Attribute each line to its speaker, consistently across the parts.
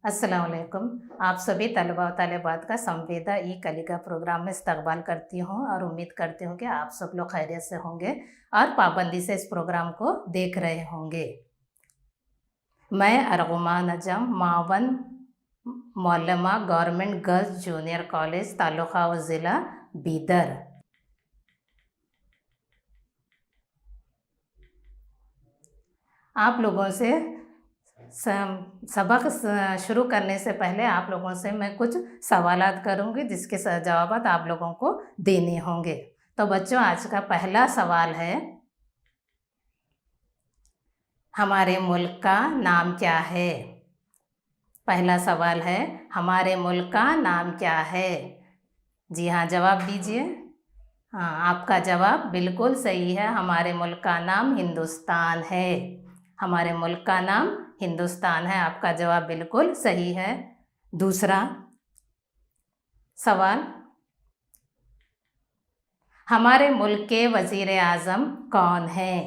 Speaker 1: अस्सलाम वालेकुम। आप सभी तलबा व तालिबात का संविदा ई कलिका प्रोग्राम में इस्तकबाल करती हूँ और उम्मीद करती हूँ कि आप सब लोग खैरियत से होंगे और पाबंदी से इस प्रोग्राम को देख रहे होंगे। मैं अर्गुमान नजम मावन मौलमा government girls junior college taluka व ज़िला बीदर आप लोगों से सबक शुरू करने से पहले आप लोगों से मैं कुछ सवालात करूंगी जिसके जवाब आप लोगों को देने होंगे। तो बच्चों, आज का पहला सवाल है, हमारे मुल्क का नाम क्या है? पहला सवाल है, हमारे मुल्क का नाम क्या है? जी हाँ, जवाब दीजिए। हाँ, आपका जवाब बिल्कुल सही है। हमारे मुल्क का नाम हिंदुस्तान है। हमारे मुल्क का नाम हिंदुस्तान है। आपका जवाब बिल्कुल सही है। दूसरा सवाल, हमारे मुल्क के वज़ीर आज़म कौन हैं?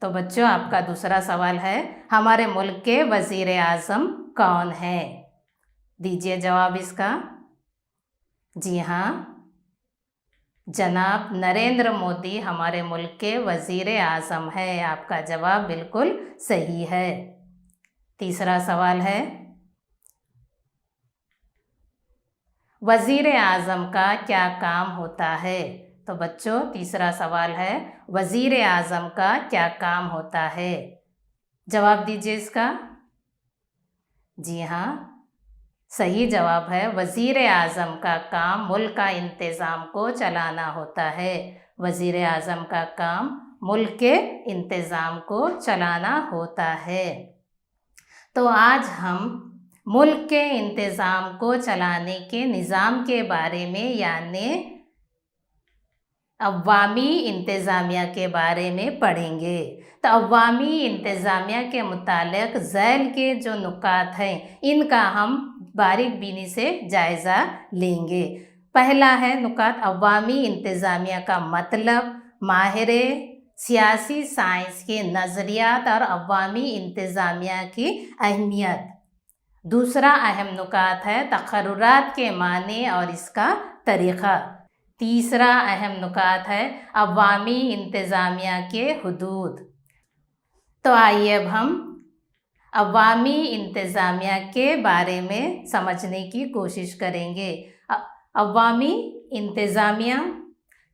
Speaker 1: तो बच्चों, आपका दूसरा सवाल है, हमारे मुल्क के वज़ीर आज़म कौन हैं? दीजिए जवाब इसका। जी हाँ, जनाब नरेंद्र मोदी हमारे मुल्क के वज़ीर आज़म है। आपका जवाब बिल्कुल सही है। तीसरा सवाल है, वज़ीर आज़म का क्या काम होता है? तो बच्चों, तीसरा सवाल है, वज़ीर आज़म का क्या काम होता है? जवाब दीजिए इसका। जी हाँ, सही जवाब है। वज़ीर आज़म का काम मुल्क का इंतज़ाम को चलाना होता है। वज़ीर आज़म का काम मुल्क के इंतज़ाम को चलाना होता है। तो आज हम मुल्क के इंतज़ाम को चलाने के निज़ाम के बारे में यानी अवामी इंतज़ामिया के बारे में पढ़ेंगे। तो अवामी इंतज़ामिया के मुतालिक ज़ैल के जो नुकात हैं इनका हम बारीक बीनी से जायज़ा लेंगे। पहला है नुकात, अवामी इंतज़ामिया का मतलब, माहिर सियासी साइंस के नज़रियात और अवामी इंतज़ामिया की अहमियत। दूसरा अहम नुकात है तक़र्रुरात के माने और इसका तरीक़ा। तीसरा अहम नुकात है अवामी इंतज़ामिया के हुदूद। तो आइए अब हम अवामी इंतज़ामिया के बारे में समझने की कोशिश करेंगे। अवामी इंतज़ामिया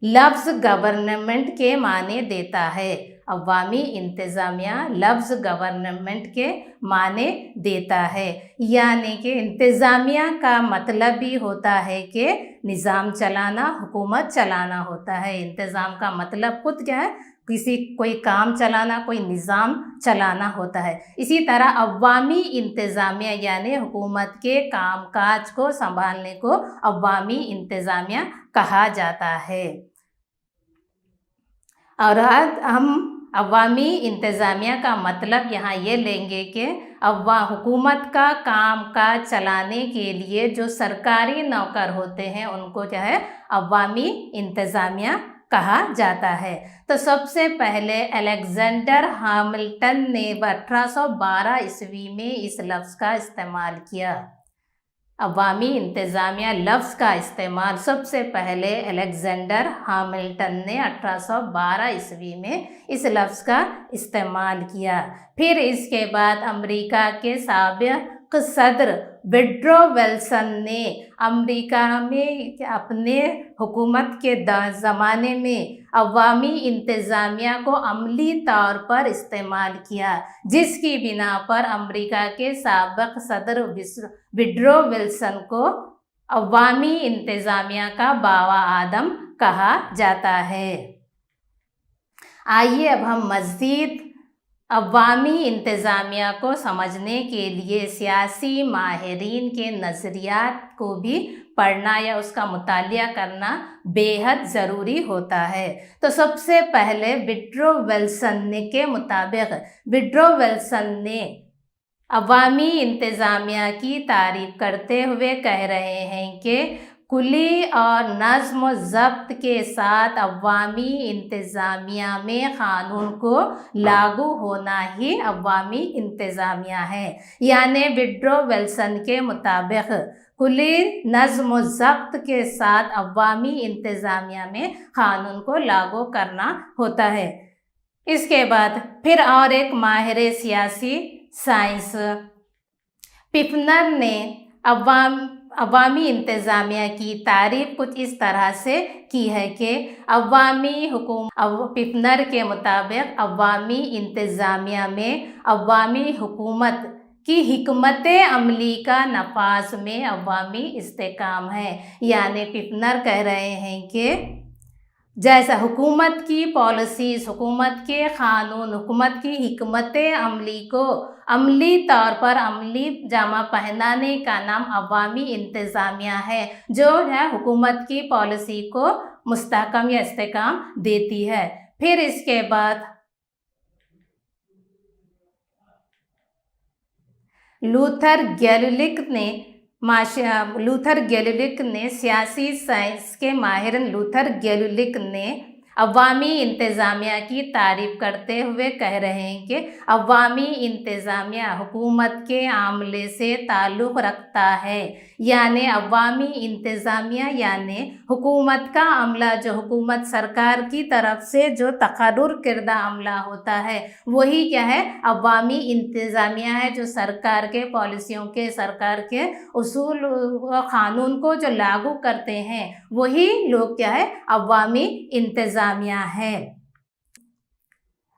Speaker 1: लफ्ज़ गवर्नमेंट के माने देता है। अवामी इंतज़ामिया लफ्ज़ गवर्नमेंट के माने देता है, यानी कि इंतज़ामिया का मतलब भी होता है कि निज़ाम चलाना, हुकूमत चलाना होता है। इंतज़ाम का मतलब खुद क्या है? कोई काम चलाना, कोई निज़ाम चलाना होता है। इसी तरह अवामी इंतज़ामिया यानी हुकूमत के काम काज को संभालने को अवामी इंतज़ामिया कहा जाता है। और आज हम अवामी इंतज़ामिया का मतलब यहाँ ये लेंगे कि हुकूमत का काम काज चलाने के लिए जो सरकारी नौकर होते हैं उनको जो है अवामी इंतज़ामिया कहा जाता है। तो सबसे पहले अलेक्जेंडर हैमिल्टन ने 1812 ईस्वी में इस लफ्ज़ का इस्तेमाल किया। अवामी इंतज़ामिया लफ्ज़ का इस्तेमाल सबसे पहले अलेक्जेंडर हैमिल्टन ने 1812 ईस्वी में इस लफ्ज़ का इस्तेमाल किया। फिर इसके बाद अमेरिका के साबिक़ सदर वुडरो विल्सन ने अमेरिका में अपने हुकूमत के ज़माने में अवामी इंतज़ामिया को अमली तौर पर इस्तेमाल किया, जिसकी बिना पर अमेरिका के साबिक़ सदर वुडरो विल्सन को अवामी इंतज़ामिया का बावा आदम कहा जाता है। आइए अब हम मज़ीद अवामी इंतज़ामिया को समझने के लिए सियासी माहिरीन के नज़रियात को भी पढ़ना या उसका मुतालिया करना बेहद ज़रूरी होता है। तो सबसे पहले वुडरो विल्सन के मुताबिक वुडरो विल्सन ने अवामी इंतज़ामिया की तारीफ़ करते हुए कह रहे हैं कि کلی اور نظم و ضبط کے ساتھ عوامی انتظامیہ میں قانون کو لاگو ہونا ہی عوامی انتظامیہ ہے۔ یعنی وڈرو ویلسن کے مطابق کلی نظم و ضبط کے ساتھ عوامی انتظامیہ میں قانون کو لاگو کرنا ہوتا ہے۔ اس کے بعد پھر اور ایک ماہر سیاسی سائنس پفنر نے عوامی انتظامیہ کی تعریف کچھ اس طرح سے کی ہے کہ عوامی حکومت پفنر کے مطابق عوامی انتظامیہ میں عوامی حکومت کی حکمت عملی کا نفاذ میں عوامی استحکام ہے۔ یعنی پفنر کہہ رہے ہیں کہ جیسا حکومت کی پالیسیز، حکومت کے قانون، حکومت کی حکمت عملی کو عملی طور پر عملی جامہ پہنانے کا نام عوامی انتظامیہ ہے، جو ہے حکومت کی پالیسی کو مستحکم یا استحکام دیتی ہے۔ پھر اس کے بعد لوتھر گیلولک نے سیاسی سائنس کے ماہر لوتھر گیلولک نے عوامی انتظامیہ کی تعریف کرتے ہوئے کہہ رہے ہیں کہ عوامی انتظامیہ حکومت کے عملے سے تعلق رکھتا ہے۔ یعنی عوامی انتظامیہ یعنی حکومت کا عملہ، جو حکومت سرکار کی طرف سے جو تقرر کردہ عملہ ہوتا ہے وہی کیا ہے، عوامی انتظامیہ ہے، جو سرکار کے پالیسیوں کے، سرکار کے اصول و قانون کو جو لاگو کرتے ہیں وہی لوگ کیا ہے، عوامی انتظامیہ ہے۔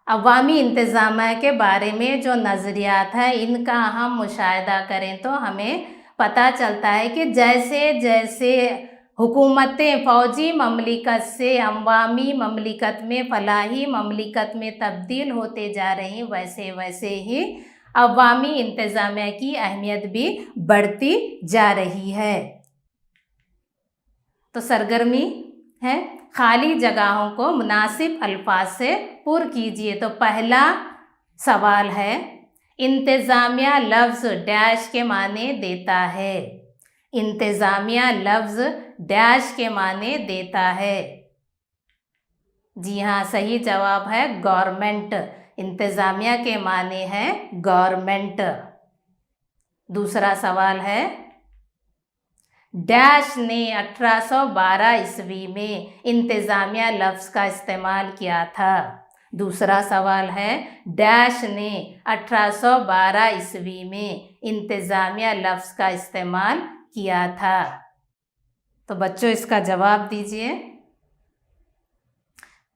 Speaker 1: عوامی انتظامیہ کے بارے میں جو نظریات ہیں ان کا ہم مشاہدہ کریں تو ہمیں پتہ چلتا ہے کہ جیسے جیسے حکومتیں فوجی مملکت سے عوامی مملکت میں، فلاحی مملکت میں تبدیل ہوتے جا رہی ہیں، ویسے ویسے ہی عوامی انتظامیہ کی اہمیت بھی بڑھتی جا رہی ہے۔ تو سرگرمی ہے، خالی جگہوں کو مناسب الفاظ سے پر کیجیے۔ تو پہلا سوال ہے، انتظامیہ لفظ ڈیش کے معنی دیتا ہے۔ انتظامیہ لفظ ڈیش کے معنی دیتا ہے۔ جی ہاں، صحیح جواب ہے گورنمنٹ۔ انتظامیہ کے معنی ہے گورنمنٹ۔ دوسرا سوال ہے، ڈیش نے 1812 میں انتظامیہ لفظ کا استعمال کیا تھا۔ دوسرا سوال ہے، ڈیش نے 1812 میں انتظامیہ لفظ کا استعمال کیا تھا۔ تو بچوں اس کا جواب دیجئے۔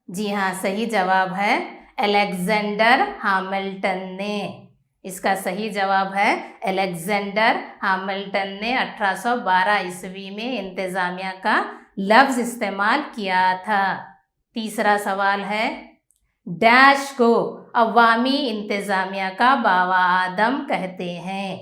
Speaker 1: جی ہاں، صحیح جواب ہے الیگزینڈر ہیملٹن نے۔ اس کا صحیح جواب ہے الیگزینڈر ہیملٹن نے 1812 میں انتظامیہ کا لفظ استعمال کیا تھا۔ تیسرا سوال ہے، ڈیش کو عوامی انتظامیہ کا بابا آدم کہتے ہیں۔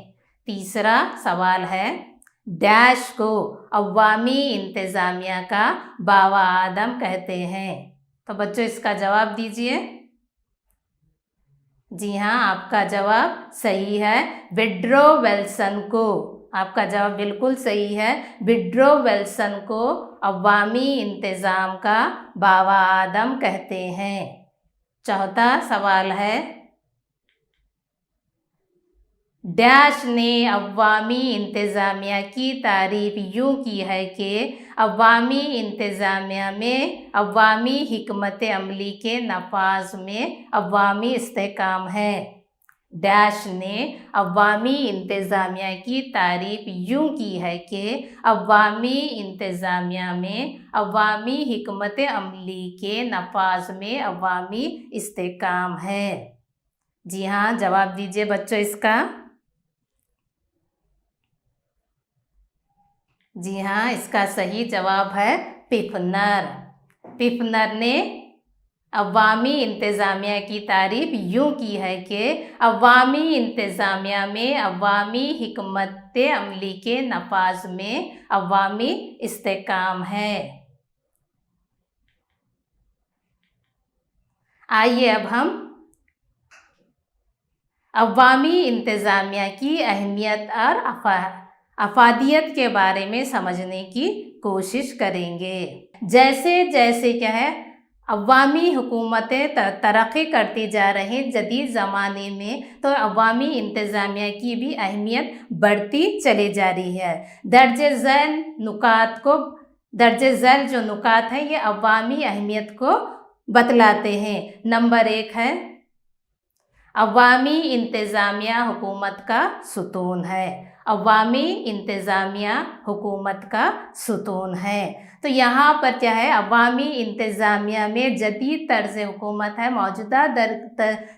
Speaker 1: تیسرا سوال ہے، ڈیش کو عوامی انتظامیہ کا بابا آدم کہتے ہیں۔ تو بچوں اس کا جواب دیجئے۔ جی ہاں، آپ کا جواب صحیح ہے، وڈرو ویلسن کو۔ آپ کا جواب بالکل صحیح ہے، وڈرو ویلسن کو عوامی انتظام کا بابا آدم کہتے ہیں۔ چوتھا سوال ہے، ڈیش نے عوامی انتظامیہ کی تعریف یوں کی ہے کہ عوامی انتظامیہ میں عوامی حکمت عملی کے نفاذ میں عوامی استحکام ہے۔ ڈیش نے عوامی انتظامیہ کی تعریف یوں کی ہے کہ عوامی انتظامیہ میں عوامی حکمت عملی کے نفاذ میں عوامی استحکام ہے۔ جی ہاں، جواب دیجئے بچوں اس کا۔ جی ہاں، اس کا صحیح جواب ہے پفنر۔ پفنر نے عوامی انتظامیہ کی تعریف یوں کی ہے کہ عوامی انتظامیہ میں عوامی حکمت عملی کے نفاذ میں عوامی استحکام ہے۔ آئیے اب ہم عوامی انتظامیہ کی اہمیت اور افادیت کے بارے میں سمجھنے کی کوشش کریں گے۔ جیسے جیسے کیا ہے عوامی حکومتیں ترقی کرتی جا رہی جدید زمانے میں، تو عوامی انتظامیہ کی بھی اہمیت بڑھتی چلی جا رہی ہے۔ درج ذیل جو نکات ہیں یہ عوامی اہمیت کو بتلاتے ہیں۔ نمبر 1 ہے عوامی انتظامیہ حکومت کا ستون ہے۔ عوامی انتظامیہ حکومت کا ستون ہے۔ تو یہاں پر کیا ہے عوامی انتظامیہ میں جدید طرز حکومت ہے، موجودہ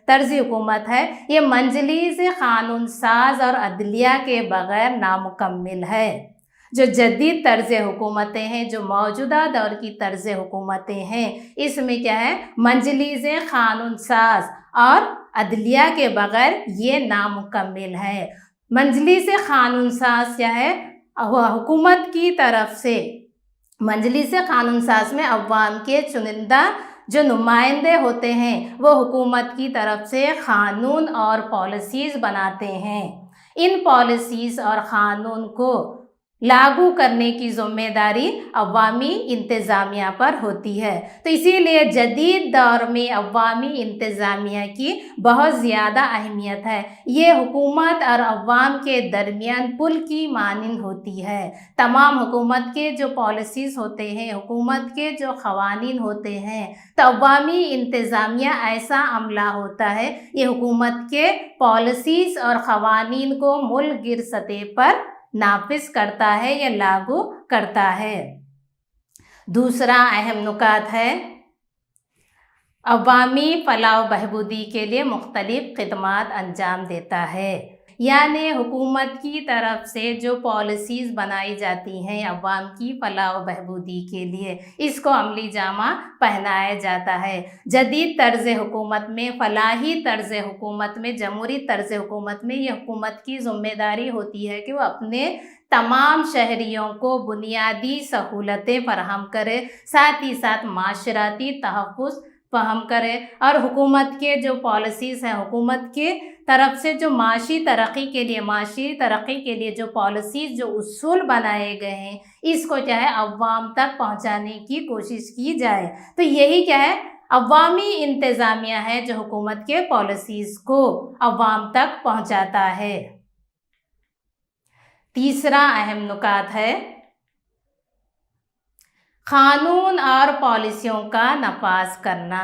Speaker 1: طرز حکومت ہے، یہ منجلس قانون ساز اور عدلیہ کے بغیر نامکمل ہے۔ جو جدید طرز حکومتیں ہیں، جو موجودہ دور کی طرز حکومتیں ہیں، اس میں کیا ہے منجلس قانون ساز اور عدلیہ کے بغیر یہ نامکمل ہے۔ مجلس قانون ساز کیا ہے حکومت کی طرف سے، مجلس قانون ساز میں عوام کے چنندہ جو نمائندے ہوتے ہیں وہ حکومت کی طرف سے قانون اور پالیسیز بناتے ہیں۔ ان پالیسیز اور قانون کو لاگو کرنے کی ذمہ داری عوامی انتظامیہ پر ہوتی ہے۔ تو اسی لیے جدید دور میں عوامی انتظامیہ کی بہت زیادہ اہمیت ہے۔ یہ حکومت اور عوام کے درمیان پل کی مانند ہوتی ہے۔ تمام حکومت کے جو پالیسیز ہوتے ہیں، حکومت کے جو قوانین ہوتے ہیں، تو عوامی انتظامیہ ایسا عملہ ہوتا ہے، یہ حکومت کے پالیسیز اور قوانین کو ملک گیر سطح پر نافذ کرتا ہے یا لاگو کرتا ہے۔ دوسرا اہم نکات ہے عوامی فلاح و بہبودی کے لیے مختلف خدمات انجام دیتا ہے۔ یعنی حکومت کی طرف سے جو پالیسیز بنائی جاتی ہیں عوام کی فلاح و بہبودی کے لیے، اس کو عملی جامہ پہنایا جاتا ہے۔ جدید طرز حکومت میں، فلاحی طرز حکومت میں، جمہوری طرز حکومت میں یہ حکومت کی ذمہ داری ہوتی ہے کہ وہ اپنے تمام شہریوں کو بنیادی سہولتیں فراہم کرے، ساتھ ہی ساتھ معاشرتی تحفظ فراہم کرے، اور حکومت کے جو پالیسیز ہیں، حکومت کے طرف سے جو معاشی ترقی کے لیے جو پالیسیز، جو اصول بنائے گئے ہیں، اس کو کیا ہے عوام تک پہنچانے کی کوشش کی جائے۔ تو یہی کیا ہے عوامی انتظامیہ ہے جو حکومت کے پالیسیز کو عوام تک پہنچاتا ہے۔ تیسرا اہم نکات ہے قانون اور پالیسیوں کا نفاذ کرنا۔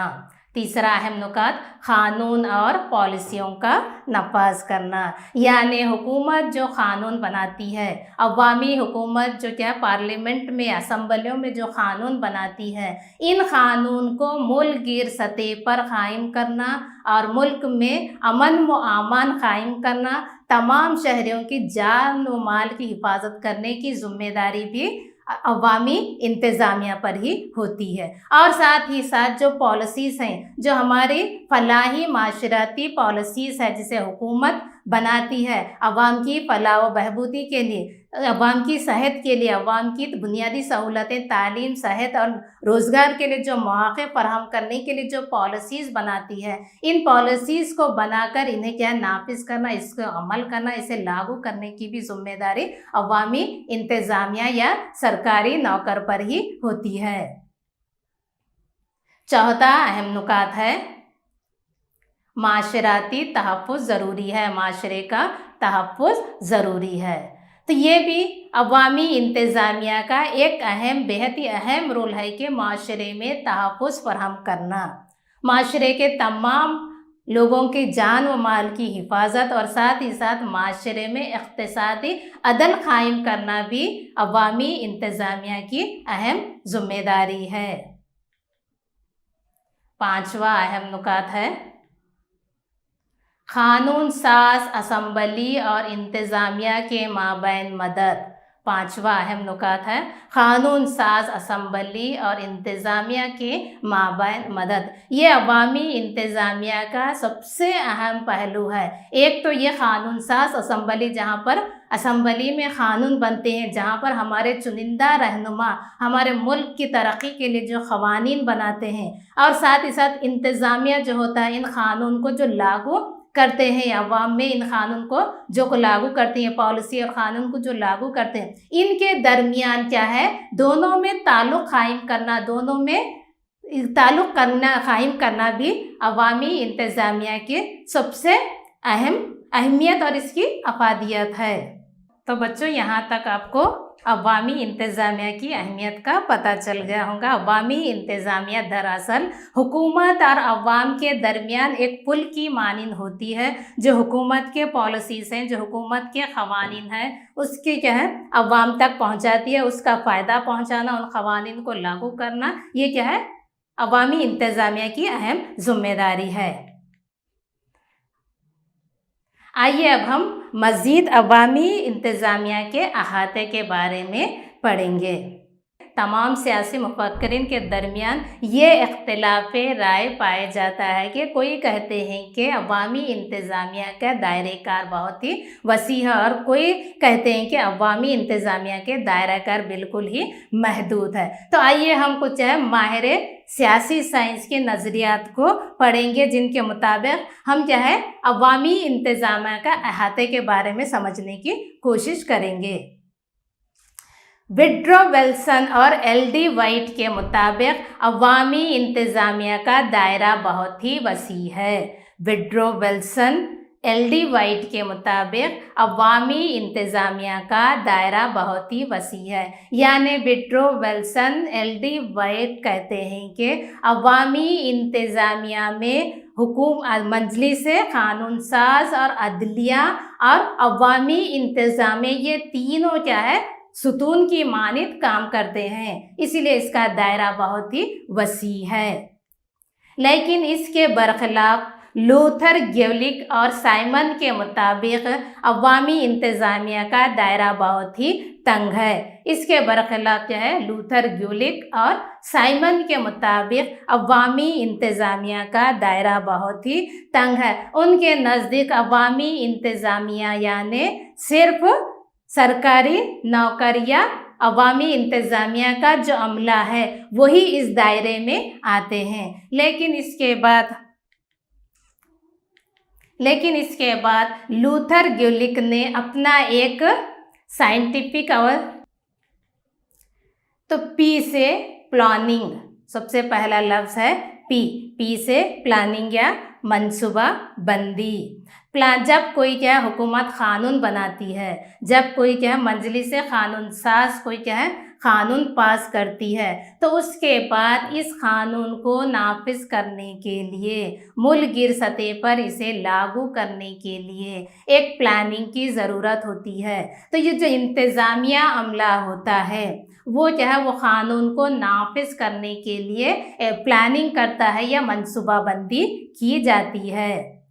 Speaker 1: تیسرا اہم نکات قانون اور پالیسیوں کا نفاذ کرنا، یعنی حکومت جو قانون بناتی ہے، عوامی حکومت جو کیا پارلیمنٹ میں، اسمبلیوں میں جو قانون بناتی ہے، ان قانون کو ملک گیر سطح پر قائم کرنا اور ملک میں امن و امان قائم کرنا، تمام شہریوں کی جان و مال کی حفاظت کرنے کی ذمہ داری بھی عوامی انتظامیہ پر ہی ہوتی ہے۔ اور ساتھ ہی ساتھ جو پالیسیز ہیں، جو ہماری فلاحی معاشرتی پالیسیز ہے، جسے حکومت بناتی ہے عوام کی فلاح و بہبودی کے لیے، عوام کی صحت کے لیے، عوام کی بنیادی سہولتیں، تعلیم، صحت اور روزگار کے لیے جو مواقع فراہم کرنے کے لیے جو پالیسیز بناتی ہے، ان پالیسیز کو بنا کر انہیں کیا نافذ کرنا، اس کو عمل کرنا، اسے لاگو کرنے کی بھی ذمہ داری عوامی انتظامیہ یا سرکاری نوکر پر ہی ہوتی ہے۔ چوتھا اہم نکات ہے معاشرتی تحفظ ضروری ہے، معاشرے کا تحفظ ضروری ہے۔ تو یہ بھی عوامی انتظامیہ کا ایک بہت ہی اہم رول ہے کہ معاشرے میں تحفظ فراہم کرنا، معاشرے کے تمام لوگوں کی جان و مال کی حفاظت، اور ساتھ ہی ساتھ معاشرے میں اقتصادی عدل قائم کرنا بھی عوامی انتظامیہ کی اہم ذمہ داری ہے۔ پانچواں اہم نکات ہے قانون ساز اسمبلی اور انتظامیہ کے مابین مدد۔ پانچواں اہم نکات ہے قانون ساز اسمبلی اور انتظامیہ کے مابین مدد۔ یہ عوامی انتظامیہ کا سب سے اہم پہلو ہے۔ ایک تو یہ قانون ساز اسمبلی، جہاں پر اسمبلی میں قانون بنتے ہیں، جہاں پر ہمارے چنندہ رہنما ہمارے ملک کی ترقی کے لیے جو قوانین بناتے ہیں، اور ساتھ ہی ساتھ انتظامیہ جو ہوتا ہے ان قانون کو جو لاگو करते हैं अवाम में, इन कानून को जो को लागू करते हैं, पॉलिसी और क़ानून को जो लागू करते हैं, इनके दरमियान क्या है, दोनों में ताल्लुक़ कायम करना, दोनों में ताल्लुक़ करना कायम करना भी अवामी इंतज़ामिया की सबसे अहमियत और इसकी अफादियत है। तो बच्चों यहाँ तक आपको अवामी इंतज़ामिया की अहमियत का पता चल गया होगा। अवामी इंतज़ामिया दरअसल हुकूमत और अवाम के दरमियान एक पुल की मानिंद होती है, जो हुकूमत के पॉलिसीज़ हैं, जो हुकूमत के क़वानीन हैं, उसकी क्या है अवाम तक पहुँचाती है, उसका फ़ायदा पहुँचाना, उन क़वानीन को लागू करना, ये क्या है अवामी इंतज़ामिया की अहम ज़िम्मेदारी है। आइए अब हम मज़ीद अवामी इंतज़ामिया के अहाते के बारे में पढ़ेंगे। तमाम सियासी मुफक्किरीन के दरमियान ये इख्तिलाफ़ राय पाया जाता है कि कोई कहते हैं कि अवामी इंतज़ामिया का दायरे कार बहुत ही वसी है, और कोई कहते हैं कि अवामी इंतज़ामिया के दायरा कार बिल्कुल ही महदूद है। तो आइए हम कुछ माहिर सियासी साइंस के नज़रियात को पढ़ेंगे, जिनके मुताबिक हम क्या है अवामी इंतज़ामिया का अहाते के बारे में समझने की कोशिश करेंगे। वुडरो विल्सन और एल.डी. वाइट के मुताबिक अवामी इंतज़ामिया का दायरा बहुत ही वसी है। Woodrow Wilson, LD. वाइट के मुताबिक अवामी इंतज़ामिया का दायरा बहुत ही वसी है। यानी वुडरो विल्सन, एल.डी. वाइट कहते हैं कि अवामी इंतज़ामिया में मजलिस क़ानून साज और अदलिया और अवामी इंतज़ामिया, ये तीनों क्या है सुतून की मानित काम करते हैं, इसीलिए इसका दायरा बहुत ही वसी है। लेकिन इसके बरखिलाफ लूथर ग्यूलिक और साइमन के मुताबिक अवामी इंतज़ामिया का दायरा बहुत ही तंग है। इसके बरखिलाफ क्या है लूथर ग्यूलिक और साइमन के मुताबिक अवामी इंतज़ामिया का दायरा बहुत ही तंग है। उनके नज़दीक अवामी इंतज़ामिया यानी सिर्फ सरकारी नौकरियाँ, अवामी इंतज़ामिया का जो अमला है वही इस दायरे में आते हैं। लेकिन इसके बाद लूथर ग्यूलिक ने अपना एक साइंटिफिक और तो पी से प्लानिंग, सबसे पहला लफ्ज़ है पी से प्लानिंग या मनसूबा बंदी। जब कोई क्या है हुकूमत क़ानून बनाती है, जब कोई क्या है मजलिस क़ानून साज कोई क्या है क़ानून पास करती है, तो उसके बाद इस क़ानून को नाफिज करने के लिए, मुल्क सतह पर इसे लागू करने के लिए एक प्लानिंग की ज़रूरत होती है। तो ये जो इंतज़ामिया अमला होता है वो क्या है वो क़ानून को नाफिज करने के लिए प्लानिंग करता है या मनसूबाबंदी की जाती है।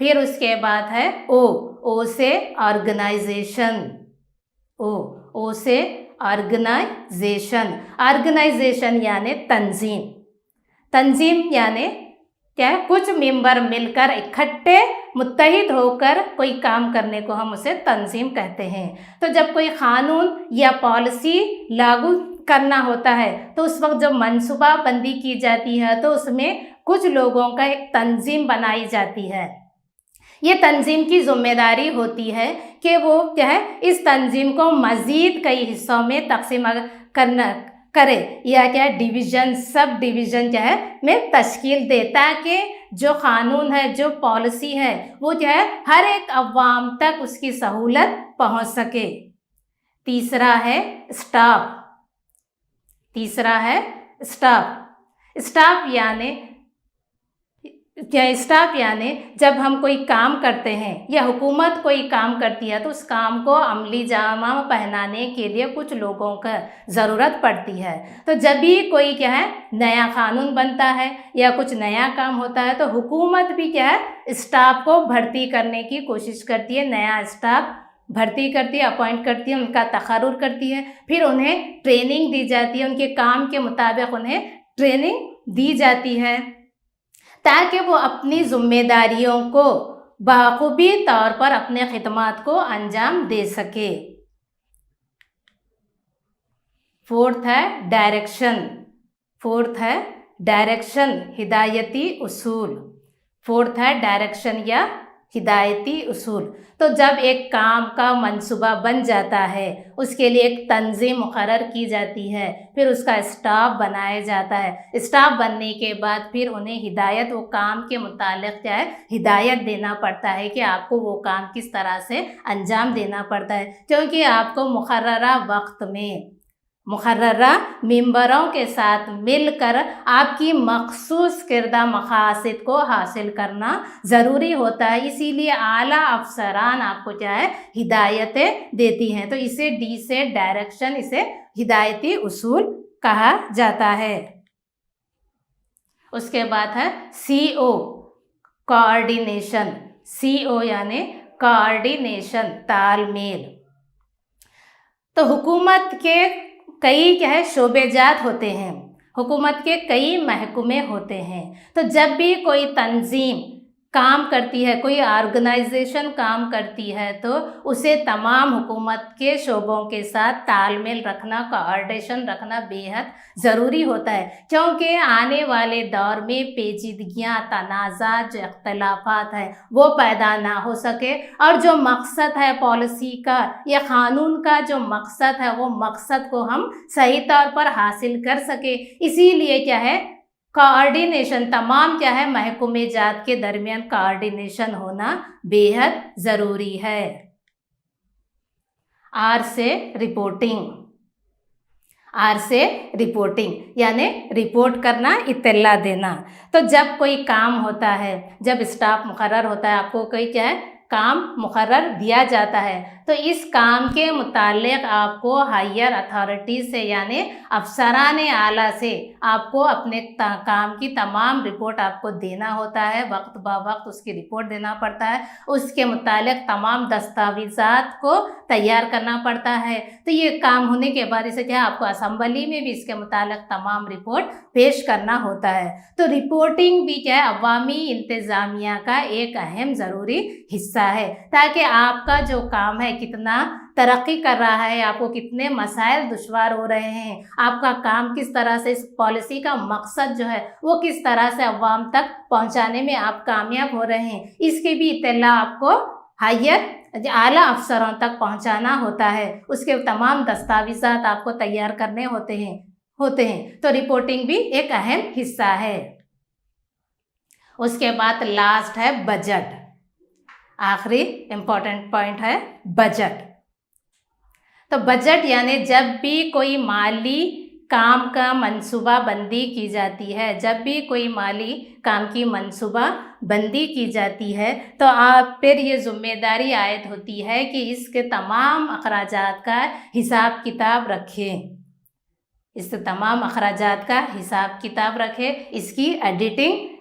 Speaker 1: फिर उसके बाद है ओ से ऑर्गेनाइजेशन, ओ से ऑर्गेनाइजेशन यानी तंजीम यानी क्या है कुछ मेंबर मिलकर इकट्ठे मुत्तहिद होकर कोई काम करने को हम उसे तंजीम कहते हैं। तो जब कोई क़ानून या पॉलिसी लागू करना होता है तो उस वक्त जब मनसूबाबंदी की जाती है तो उसमें कुछ लोगों का एक तंजीम बनाई जाती है। ये तंजीम की ज़िम्मेदारी होती है कि वो क्या है इस तंजीम को मज़ीद कई हिस्सों में तक़सीम करे या क्या डिवीज़न सब डिवीज़न क्या है में तश्कील दे, ताकि जो क़ानून है जो पॉलिसी है वो क्या है हर एक अवाम तक उसकी सहूलत पहुंच सके। तीसरा है स्टाफ यानी जब हम कोई काम करते हैं या हुकूमत कोई काम करती है तो उस काम को अमली जामा पहनाने के लिए कुछ लोगों का ज़रूरत पड़ती है। तो जब भी कोई क्या है नया क़ानून बनता है या कुछ नया काम होता है तो हुकूमत भी क्या है स्टाफ को भर्ती करने की कोशिश करती है, नया स्टाफ भर्ती करती है, अपॉइंट करती है, उनका तक़र्रुर करती है, फिर उन्हें ट्रेनिंग दी जाती है, उनके काम के मुताबिक उन्हें ट्रेनिंग दी जाती है ताकि वो अपनी ज़िम्मेदारियों को बाखूबी तौर पर अपने खिदमात को अंजाम दे सके। फोर्थ है डायरेक्शन हिदायती उसूल। फोर्थ है डायरेक्शन या हिदायती उसूल। तो जब एक काम का मंसूबा बन जाता है, उसके लिए एक तंजीम मुकर्रर की जाती है, फिर उसका स्टाफ बनाया जाता है। स्टाफ बनने के बाद फिर उन्हें हिदायत, वो काम के मुतालिक क्या है, हिदायत देना पड़ता है कि आपको वो काम किस तरह से अंजाम देना पड़ता है, क्योंकि आपको मुकर्ररा वक्त में मुकर्ररा मेंबरों के साथ मिलकर आपकी मखसूस किरदा मकासद को हासिल करना ज़रूरी होता है। इसीलिए आला अफसरान आपको क्या है, हिदायतें देती हैं। तो इसे डी से डायरेक्शन, इसे हिदायती उसूल कहा जाता है। उसके बाद है CO, कोऑर्डिनेशन। CO यानी कोऑर्डिनेशन, तालमेल। तो हुकूमत के कई क्या है, शोबेजात होते हैं, हुकूमत के कई महकमे होते हैं। तो जब भी कोई तंजीम काम करती है, कोई ऑर्गेनाइजेशन काम करती है, तो उसे तमाम हुकूमत के शोबों के साथ तालमेल रखना, कोऑर्डिनेशन रखना बेहद ज़रूरी होता है, क्योंकि आने वाले दौर में पेचीदगियाँ, तनाज़ात, जो इख्तलाफात हैं वो पैदा ना हो सके, और जो मकसद है पॉलिसी का या क़ानून का, जो मकसद है वो मकसद को हम सही तौर पर हासिल कर सके। इसीलिए क्या है, कोऑर्डिनेशन, तमाम क्या है, महकमे जात के दरमियान कोऑर्डिनेशन होना बेहद ज़रूरी है। R से रिपोर्टिंग। R से रिपोर्टिंग यानी रिपोर्ट करना, इत्तला देना। तो जब कोई काम होता है, जब स्टाफ मुकर्रर होता है, आपको कोई क्या है, काम मुकर्रर दिया जाता है, तो इस काम के मुतालिक आपको हायर अथॉरिटी से यानी अफसरान आला से आपको अपने काम की तमाम रिपोर्ट आपको देना होता है, वक्त ब वक्त उसकी रिपोर्ट देना पड़ता है। उसके मुतालिक तमाम दस्तावेज़ात को तैयार करना पड़ता है। तो ये काम होने के बाद इसे क्या, आपको असम्बली में भी इसके मुतालिक तमाम रिपोर्ट पेश करना होता है। तो रिपोर्टिंग भी क्या है, अवामी इंतज़ामिया का एक अहम ज़रूरी हिस्सा है, ताकि आपका जो काम है कितना तरक्की कर रहा है, आपको कितने मसाइल दुश्वार हो रहे हैं, आपका काम किस तरह से, इस पॉलिसी का मकसद जो है वो किस तरह से अवाम तक पहुंचाने में आप कामयाब हो रहे हैं, इसकी भी इत्तला आपको हायर आला अफसरों तक पहुंचाना होता है। उसके तमाम दस्तावेज़ात आपको तैयार करने होते हैं। तो रिपोर्टिंग भी एक अहम हिस्सा है। उसके बाद लास्ट है बजट। आखिरी इम्पोर्टेंट पॉइंट है बजट। तो बजट यानी जब भी कोई माली काम का मंसूबा बंदी की जाती है, जब भी कोई माली काम की मंसूबा बंदी की जाती है, तो आप फिर ये ज़िम्मेदारी आयद होती है कि इसके तमाम अखराजात का हिसाब किताब रखें, इस तमाम अखराजात का हिसाब किताब रखें, इसकी एडिटिंग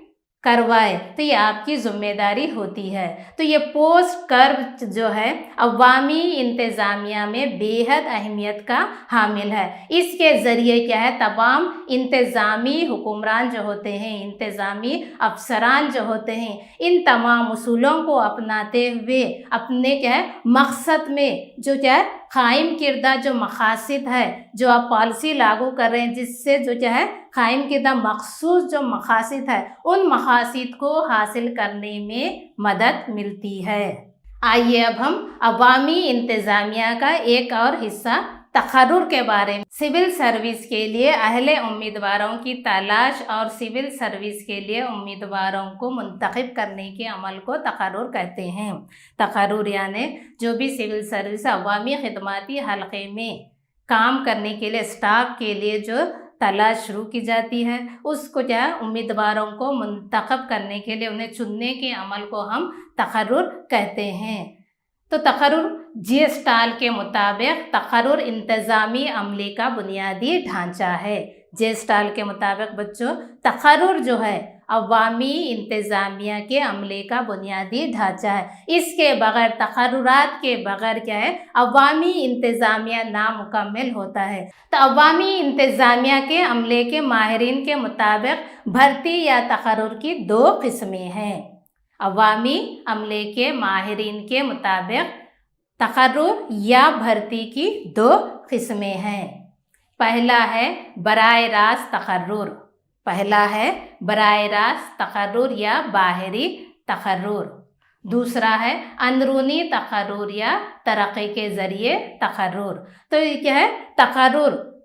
Speaker 1: करवाए। तो ये आपकी ज़िम्मेदारी होती है। तो ये पोस्ट कर्व जो है अवामी इंतज़ामिया में बेहद अहमियत का हामिल है। इसके ज़रिए क्या है, तमाम इंतज़ामी हुक्मरान जो होते हैं, इंतज़ामी अफसरान जो होते हैं, इन तमाम उसूलों को अपनाते हुए अपने क्या है मकसद में जो क्या है कायम किरदा जो मकासद है, जो आप पॉलिसी लागू कर रहे हैं, जिससे जो क्या है कायम किरदा मखसूस जो मकासद है, उन मकासद को हासिल करने में मदद मिलती है। आइए अब हम अवामी इंतज़ामिया का एक और हिस्सा तकर्रुर के बारे में। सिविल सर्विस के लिए अहले उम्मीदवारों की तलाश और सिविल सर्विस के लिए उम्मीदवारों को मुंतखब करने के अमल को तकर्रुर कहते हैं। तकर्रुर यानी जो भी सिविल सर्विस अवामी खिदमाती हल्के में काम करने के लिए स्टाफ के लिए जो तलाश शुरू की जाती है, उसको क्या उम्मीदवारों को मुंतखब करने के लिए उन्हें चुनने के अमल को हम तकर्रुर कहते हैं। तो तकर्रुर जे-स्टाल के मुताबिक तकर्रुर इंतज़ामी अमले का बुनियादी ढांचा है। जे-स्टाल के मुताबिक बच्चों तकर्रुर जो है अवामी इंतज़ामिया के अमले का बुनियादी ढांचा है। इसके बगैर, तकर्रुरात के बगैर क्या है अवामी इंतज़ामिया नामुकम्मल होता है। तो अवामी इंतज़ामिया के अमले के माहिरीन के मुताबिक भर्ती या तकर्रुर की दो किस्में हैं। अवामी अमले के माहिरीन के मुताबिक तकर्रुर या भर्ती की दो किस्में हैं। पहला है बराए रास्त तकर्रुर, पहला है बराए रास्त तकर्रुर या बाहरी तकर्रुर। दूसरा है अंदरूनी तकर्रुर या तरक्की के ज़रिए तकर्रुर। तो ये क्या है,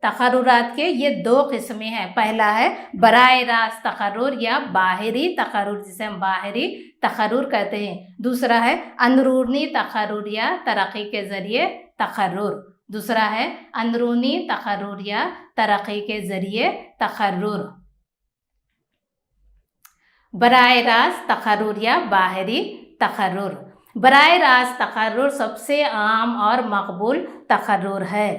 Speaker 1: तकर्रुरात के ये दो किस्में हैं। पहला है बराए रास्त तकर्रुर या बाहरी तकर्रुर, जिसे हम बाहरी तकर्रुर कहते हैं। दूसरा है अंदरूनी तकर्रुर या तरक्की के ज़रिए तकर्रुर। दूसरा है अंदरूनी तकर्रुर या तरक्की के ज़रिए तकर्रुर। बराए रास्त तकर्रुर या बाहरी तकर्रुर। बराए रास्त तकर्रुर सबसे आम और मकबूल तकर्रुर है।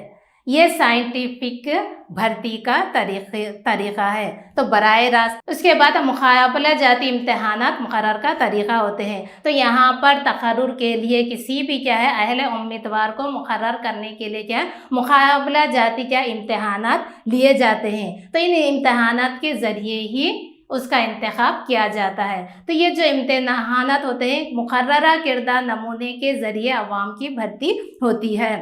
Speaker 1: ये साइंटिफिक भर्ती का तरीक़ा है। तो बराए रास्त, उसके बाद मुकाबला जाती इम्तहानात मुकर्रर का तरीक़ा होते हैं। तो यहाँ पर तकर्रुर के लिए किसी भी क्या है अहले उम्मीदवार को मुकर्रर करने के लिए क्या है मुकाबला जाती क्या इम्तहानात लिए जाते हैं। तो इन इम्तहानात के ज़रिए ही उसका इंतखाब किया जाता है। तो ये जो इम्तहानात होते हैं मुकर्ररा किरदा नमूने के ज़रिए अवाम की भर्ती होती है।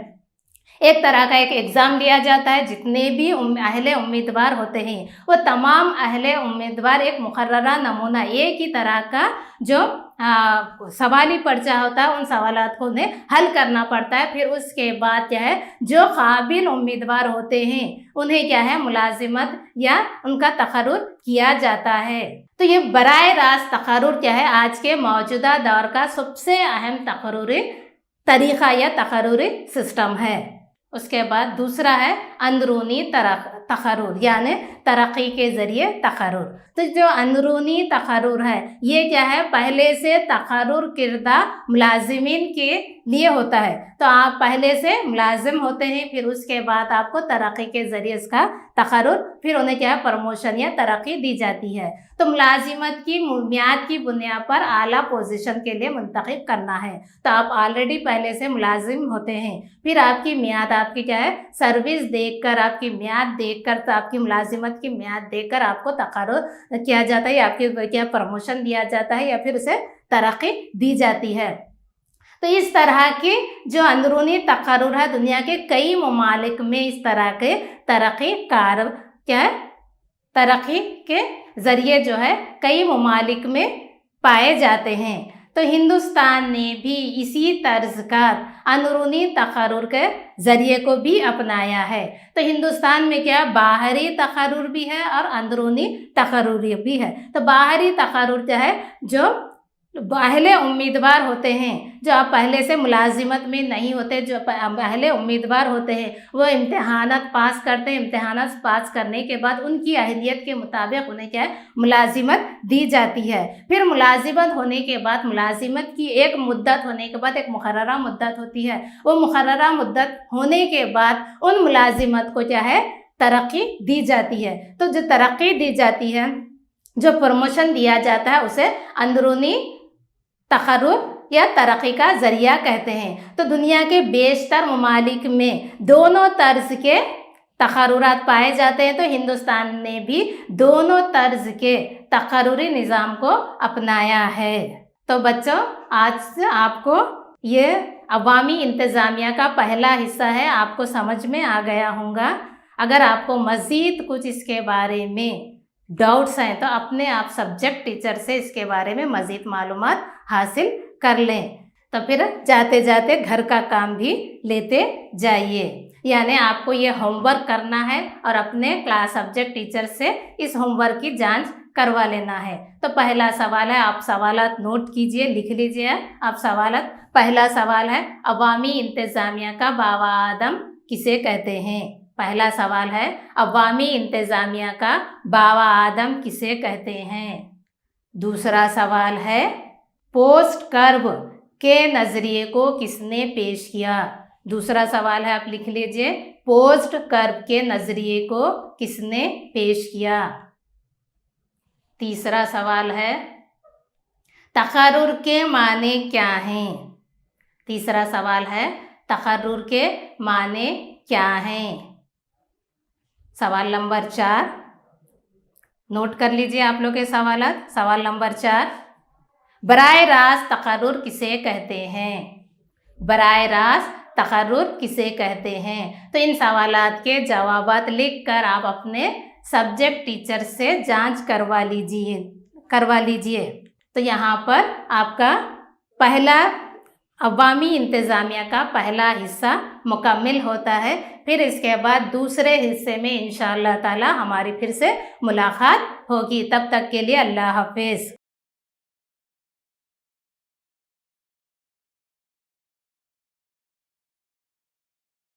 Speaker 1: एक तरह का एक एग्ज़ाम लिया जाता है। जितने भी अहले उम्मीदवार होते हैं वो तमाम अहले उम्मीदवार एक मुकर्ररा नमूना एक ही तरह का जो सवाली पर्चा होता है उन सवालात को उन्हें हल करना पड़ता है। फिर उसके बाद क्या है जो काबिल उम्मीदवार होते हैं उन्हें क्या है मुलाजिमत या उनका तकर्रुर किया जाता है। तो ये बराए रास्त तकर्रुर क्या है आज के मौजूदा दौर का सबसे अहम तकर्रुरी तरीक़ा या तकर्रुरी सिस्टम है। उसके बाद दूसरा है अंदरूनी तकर्रुर यानी तरक्की के ज़रिए तकर्रुर। तो जो अंदरूनी तकर्रुर है ये क्या है पहले से तकर्रुर किरदा मुलाजिमीन के लिए होता है। तो आप पहले से मुलाजिम होते हैं, फिर उसके बाद आपको तरक्की के ज़रिए इसका तकर्रुर, फिर उन्हें क्या है प्रमोशन या तरक्की दी जाती है। तो मुलाजिमत की मियाद की बुनियाद पर आला पोजीशन के लिए मुंतखब करना है। तो आप ऑलरेडी पहले से मुलाजिम होते हैं, फिर आपकी मियाद आपकी क्या है सर्विस देखकर आपकी मियाद देखकर तो आपकी मुलाजिमत की मियाद देखकर आपको तकर्रुर किया जाता है, आपके क्या प्रमोशन दिया जाता है या फिर उसे तरक्की दी जाती है। तो इस तरह की जो अंदरूनी तकर्रुर है दुनिया के कई ममालिक में इस तरह के तरक्की के ज़रिए जो है कई ममालिक में पाए जाते हैं। तो हिंदुस्तान ने भी इसी तर्ज का अंदरूनी तकर्रुर के ज़रिए को भी अपनाया है। तो हिंदुस्तान में क्या बाहरी तकर्रुर भी है और अंदरूनी तकर्रुर भी है। तो बाहरी तकर्रुर क्या है जो अहले उम्मीदवार होते हैं, जो आप पहले से मुलाजिमत में नहीं होते, जो अहले उम्मीदवार होते हैं वो इम्तहानात पास करते हैं। इम्तहानात पास करने के बाद उनकी अहलियत के मुताबिक उन्हें क्या है मुलाजिमत दी जाती है। फिर मुलाजिमत होने के बाद मुलाजिमत की एक मुद्दत होने के बाद एक मुकर्ररा मुद्दत होती है। वो मुकर्ररा मुद्दत होने के बाद उन मुलाजिमत को क्या है तरक्की दी जाती है। तो जो तरक्की दी जाती है, जो प्रमोशन दिया जाता है उसे अंदरूनी तकर्रुर या तरक्की का ज़रिया कहते हैं। तो दुनिया के बेशतर ममालिक में दोनों तर्ज के तकर्रुरात पाए जाते हैं। तो हिंदुस्तान ने भी दोनों तर्ज के तकर्रुरी निज़ाम को अपनाया है। तो बच्चों आज आपको ये अवामी इंतज़ामिया का पहला हिस्सा है, आपको समझ में आ गया होगा। अगर आपको मज़ीद कुछ इसके बारे में डाउट्स हैं तो अपने आप सब्जेक्ट टीचर से इसके बारे में मज़ीद मालूमात हासिल कर लें। तो फिर जाते जाते घर का काम भी लेते जाइए, यानी आपको ये होमवर्क करना है और अपने क्लास सब्जेक्ट टीचर से इस होमवर्क की जांच करवा लेना है। तो पहला सवाल है, आप सवालात नोट कीजिए, लिख लीजिए आप सवालात। पहला सवाल है अवामी इंतज़ामिया का बाबा आदम किसे कहते हैं। पहला सवाल है अवामी इंतज़ामिया का बाबा आदम किसे कहते हैं। दूसरा सवाल है पोस्ट कर्व के नज़रिए को किसने पेश किया। दूसरा सवाल है, आप लिख लीजिए, पोस्ट कर्व के नज़रिए को किसने पेश किया। तीसरा सवाल है तकर्रुर के माने क्या हैं। तीसरा सवाल है तकर्रुर के माने क्या हैं। सवाल नंबर 4 नोट कर लीजिए आप लोग के सवालात। सवाल नंबर 4 बराए रास्त तकर्रुर किसे कहते हैं। बराए रास्त तकर्रुर किसे कहते हैं। तो इन सवालात के जवाबात लिख कर आप अपने सब्जेक्ट टीचर से जांच करवा लीजिए। तो यहाँ पर आपका پہلا عوامی انتظامیہ کا پہلا حصہ مکمل ہوتا ہے، پھر اس کے بعد دوسرے حصے میں انشاءاللہ تعالی ہماری پھر سے ملاقات ہوگی. تب تک کے لیے اللہ حافظ.